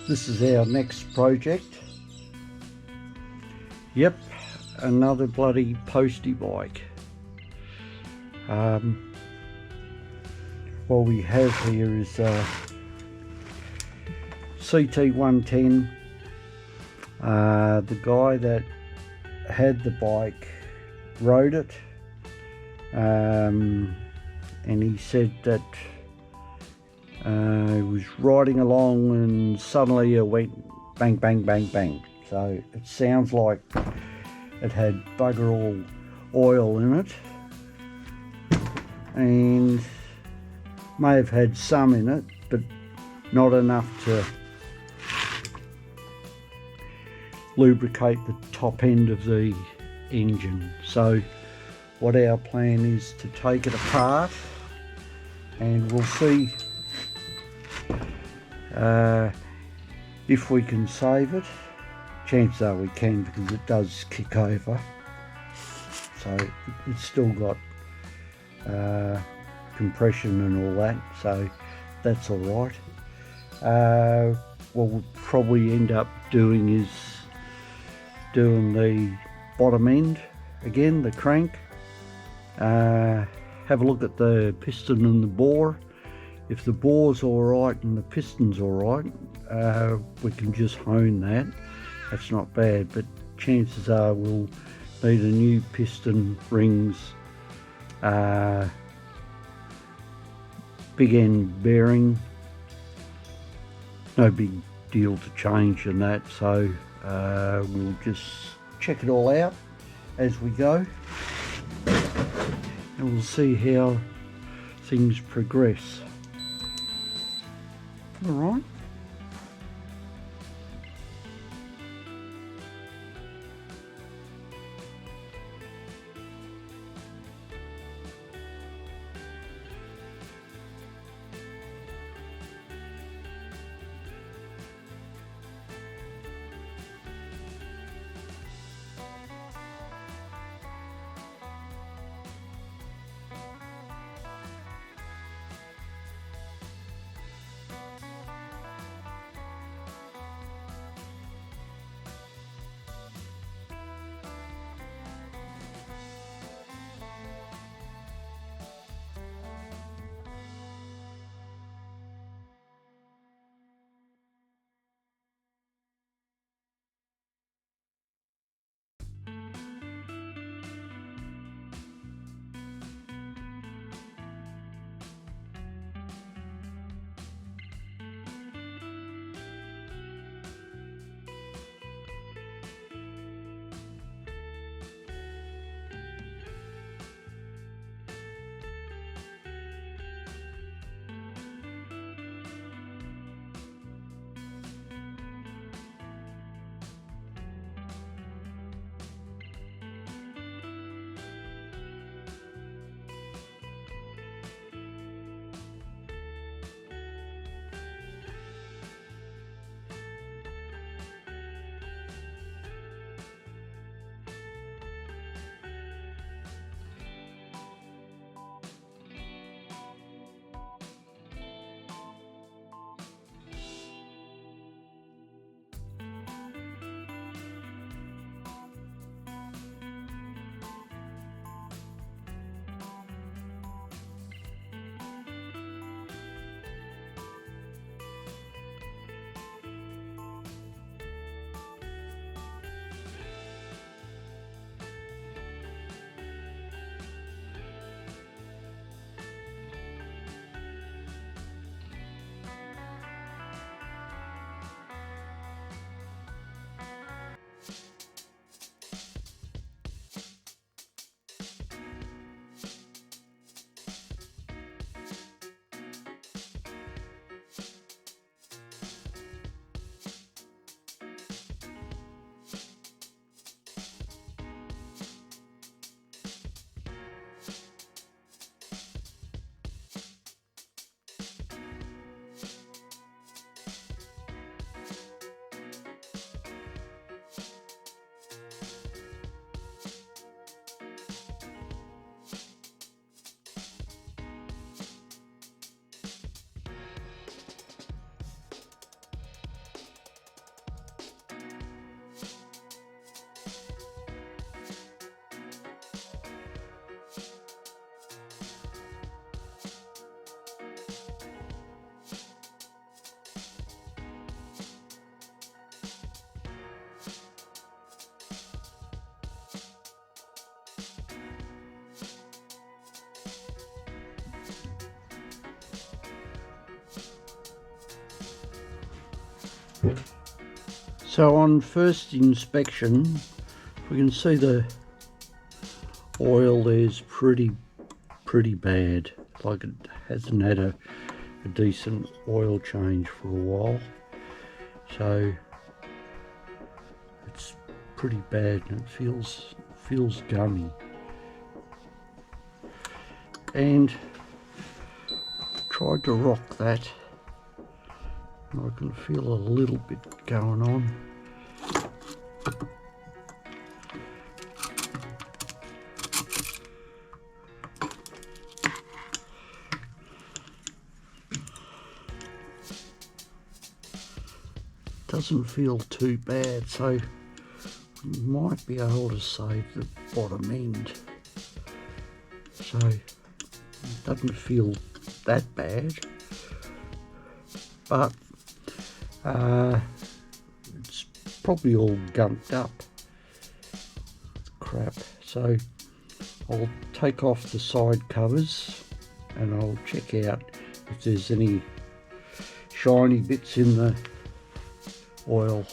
This is our next project. Yep, another bloody postie bike. What we have here is CT110. The guy that had the bike rode it, and he said that he was riding along and suddenly it went bang, bang, bang, bang. So it sounds like it had bugger all oil in it, and may have had some in it, but not enough to lubricate the top end of the engine. So what our plan is to take it apart, and we'll see if we can save it. Chances are we can, because it does kick over, so it's still got compression and all that, so that's all right. What we'll probably end up doing is doing the bottom end again, the crank, have a look at the piston and the bore. If the bore's alright and the piston's alright, we can just hone that. That's not bad, but chances are we'll need a new piston, rings, big end bearing. No big deal to change in that, so we'll just check it all out as we go, and we'll see how things progress. All right. So on first inspection, we can see the oil there's pretty bad, like it hasn't had a decent oil change for a while, so it's pretty bad and it feels gummy. And tried to rock that, and I can feel a little bit going on. Doesn't feel too bad, so we might be able to save the bottom end. So it doesn't feel that bad, but it's probably all gunked up. It's crap. So I'll take off the side covers and I'll check out if there's any shiny bits in the oil.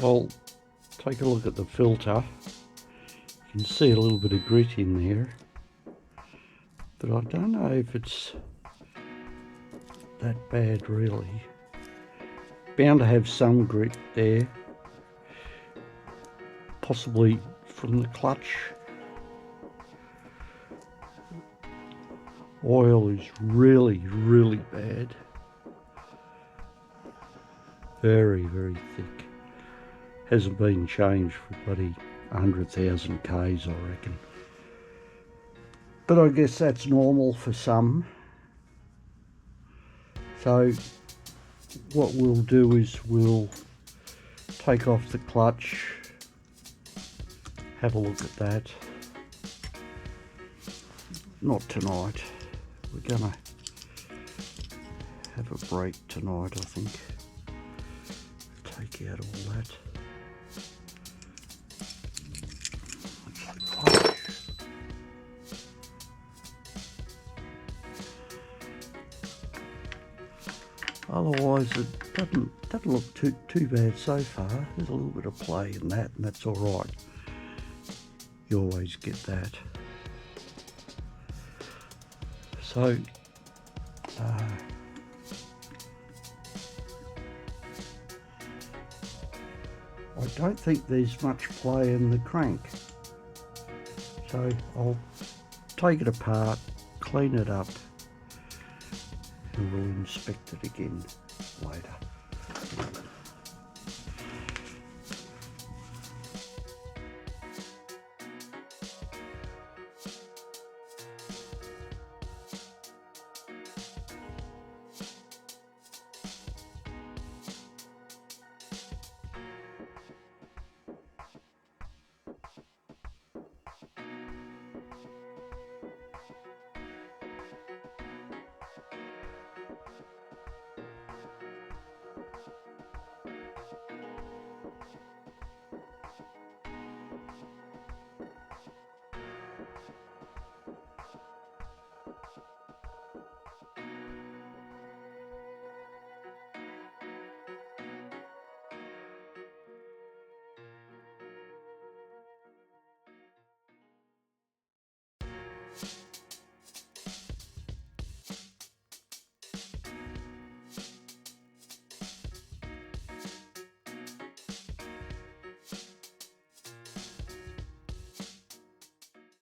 Well, take a look at the filter. You can see a little bit of grit in there, but I don't know if it's that bad really. Bound to have some grit there, possibly from the clutch. Oil is really bad. Very thick. Hasn't been changed for bloody 100,000 Ks, I reckon. But I guess that's normal for some. So what we'll do is we'll take off the clutch, have a look at that. Not tonight. We're gonna have a break tonight, I think. Take out all that. Otherwise it doesn't look too bad so far. There's a little bit of play in that, and that's all right. You always get that. So I don't think there's much play in the crank. So I'll take it apart, clean it up, and we'll inspect it again later.